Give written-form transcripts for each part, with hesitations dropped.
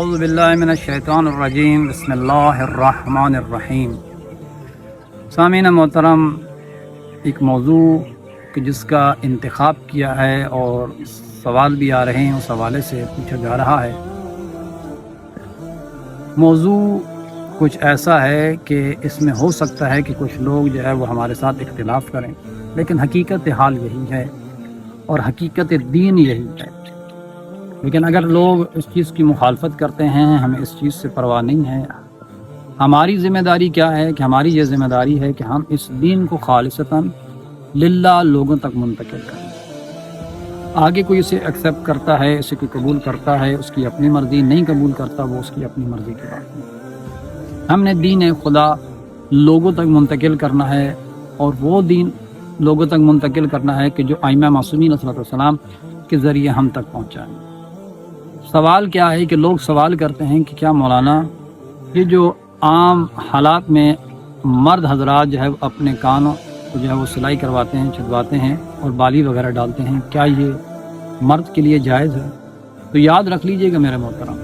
اعوذ باللہ من الشیطان الرجیم بسم اللہ الرحمن الرحیم۔ سامعین محترم، ایک موضوع کہ جس کا انتخاب کیا ہے اور سوال بھی آ رہے ہیں، اس حوالے سے پوچھا جا رہا ہے۔ موضوع کچھ ایسا ہے کہ اس میں ہو سکتا ہے کہ کچھ لوگ جو ہے وہ ہمارے ساتھ اختلاف کریں، لیکن حقیقت حال یہی ہے اور حقیقت دین یہی ہے۔ لیکن اگر لوگ اس چیز کی مخالفت کرتے ہیں، ہمیں اس چیز سے پرواہ نہیں ہے۔ ہماری ذمہ داری کیا ہے کہ ہماری یہ ذمہ داری ہے کہ ہم اس دین کو خالصتاً للہ لوگوں تک منتقل کریں۔ آگے کوئی اسے ایکسیپٹ کرتا ہے، اسے کوئی قبول کرتا ہے، اس کی اپنی مرضی، نہیں قبول کرتا وہ اس کی اپنی مرضی کی بات ہے۔ ہم نے دین خدا لوگوں تک منتقل کرنا ہے، اور وہ دین لوگوں تک منتقل کرنا ہے کہ جو ائمہ معصومین علیہ السلام کے ذریعے ہم تک پہنچائیں۔ سوال کیا ہے کہ لوگ سوال کرتے ہیں کہ کیا مولانا یہ جو عام حالات میں مرد حضرات جو ہے اپنے کانوں کو جو ہے وہ سلائی کرواتے ہیں، چھدواتے ہیں اور بالی وغیرہ ڈالتے ہیں، کیا یہ مرد کے لیے جائز ہے؟ تو یاد رکھ لیجئے گا میرے محترم،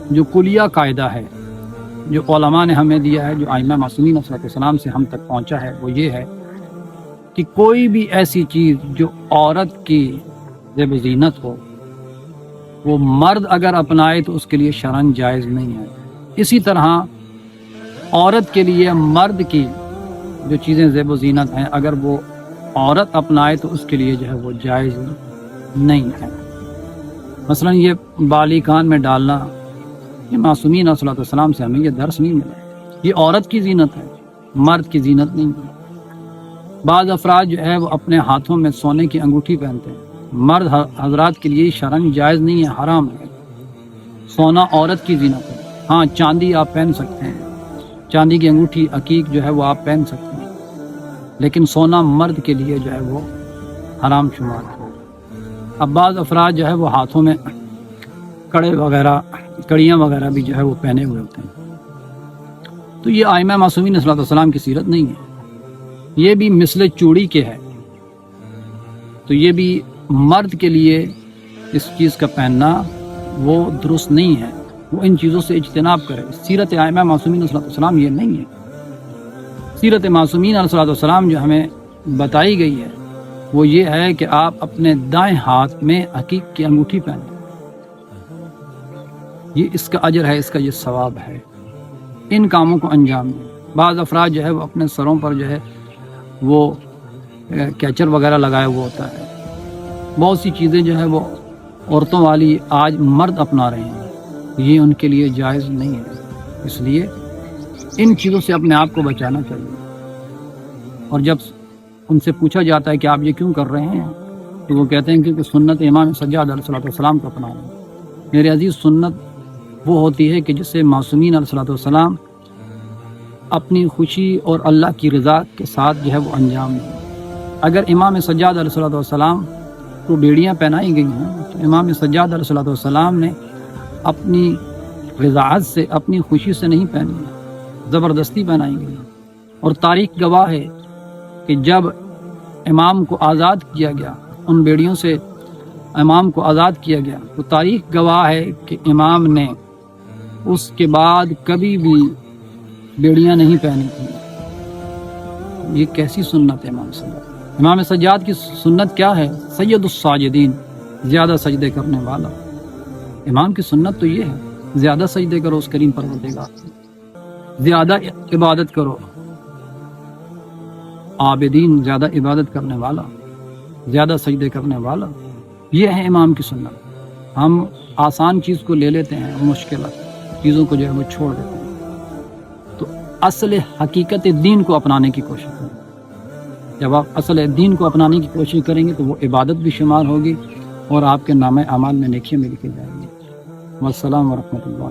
جو کلیہ قاعدہ ہے جو علماء نے ہمیں دیا ہے، جو ائمہ معصومین علیہ السلام سے ہم تک پہنچا ہے، وہ یہ ہے کہ کوئی بھی ایسی چیز جو عورت کی زیب و زینت ہو، وہ مرد اگر اپنائے تو اس کے لیے شرعاً جائز نہیں ہے۔ اسی طرح عورت کے لیے مرد کی جو چیزیں زیب و زینت ہیں، اگر وہ عورت اپنائے تو اس کے لیے جو ہے وہ جائز نہیں ہے۔ مثلا یہ بالی کان میں ڈالنا، یہ معصومین علیہ السلام سے ہمیں یہ درس نہیں ملا۔ یہ عورت کی زینت ہے، مرد کی زینت نہیں ہے۔ بعض افراد جو ہے وہ اپنے ہاتھوں میں سونے کی انگوٹھی پہنتے ہیں، مرد حضرات کے لیے شرعاً جائز نہیں ہے، حرام ہے۔ سونا عورت کی زینت ہے۔ ہاں، چاندی آپ پہن سکتے ہیں، چاندی کی انگوٹھی عقیق جو ہے وہ آپ پہن سکتے ہیں، لیکن سونا مرد کے لیے جو ہے وہ حرام شمار ہے۔ اب بعض افراد جو ہے وہ ہاتھوں میں کڑیاں وغیرہ بھی جو ہے وہ پہنے ہوئے ہوتے ہیں، تو یہ ائمہ معصومین صلی اللہ علیہ وسلم کی سیرت نہیں ہے۔ یہ بھی مثل چوڑی کے ہے، تو یہ بھی مرد کے لیے اس چیز کا پہننا وہ درست نہیں ہے، وہ ان چیزوں سے اجتناب کرے۔ سیرت ائمہ معصومین صلی اللہ علیہ وسلم یہ نہیں ہے۔ سیرت معصومین علیہ السلام جو ہمیں بتائی گئی ہے وہ یہ ہے کہ آپ اپنے دائیں ہاتھ میں عقیق کی انگوٹھی پہنیں، یہ اس کا اجر ہے، اس کا یہ ثواب ہے۔ ان کاموں کو انجام دیں۔ بعض افراد جو ہے وہ اپنے سروں پر جو ہے وہ کیچر وغیرہ لگایا ہوا ہوتا ہے، بہت سی چیزیں جو ہے وہ عورتوں والی آج مرد اپنا رہے ہیں، یہ ان کے لیے جائز نہیں ہے۔ اس لیے ان چیزوں سے اپنے آپ کو بچانا چاہیے۔ اور جب ان سے پوچھا جاتا ہے کہ آپ یہ کیوں کر رہے ہیں، تو وہ کہتے ہیں کہ سنت امام سجاد علیہ السلام کو اپنا رہے ہیں۔ میرے عزیز، سنت وہ ہوتی ہے کہ جسے معصومین علیہ السلام اپنی خوشی اور اللہ کی رضا کے ساتھ جو ہے وہ انجام دیں۔ اگر امام سجاد علیہ السلام کو بیڑیاں پہنائی گئی ہیں تو امام سجاد علیہ السلام نے اپنی رضاعت سے، اپنی خوشی سے نہیں پہنی، زبردستی پہنائی گئی۔ اور تاریخ گواہ ہے کہ جب امام کو آزاد کیا گیا، ان بیڑیوں سے امام کو آزاد کیا گیا، تو تاریخ گواہ ہے کہ امام نے اس کے بعد کبھی بھی بیڑیاں نہیں پہنی تھیں۔ یہ کیسی سنت ہے امام سجاد؟ امام سجاد کی سنت کیا ہے؟ سید الساجدین، زیادہ سجدے کرنے والا۔ امام کی سنت تو یہ ہے، زیادہ سجدے کرو اس کریم پروردگار سے، زیادہ عبادت کرو، عابدین، زیادہ عبادت کرنے والا، زیادہ سجدے کرنے والا، یہ ہے امام کی سنت۔ ہم آسان چیز کو لے لیتے ہیں، مشکل چیزوں کو جو ہے وہ چھوڑ دیتے ہیں۔ تو اصل حقیقت دین کو اپنانے کی کوشش کریں۔ جب آپ اصل دین کو اپنانے کی کوشش کریں گے تو وہ عبادت بھی شمار ہوگی اور آپ کے نامہ اعمال میں نیکیاں بھی لکھی جائیں گی۔ والسلام ورحمۃ اللہ۔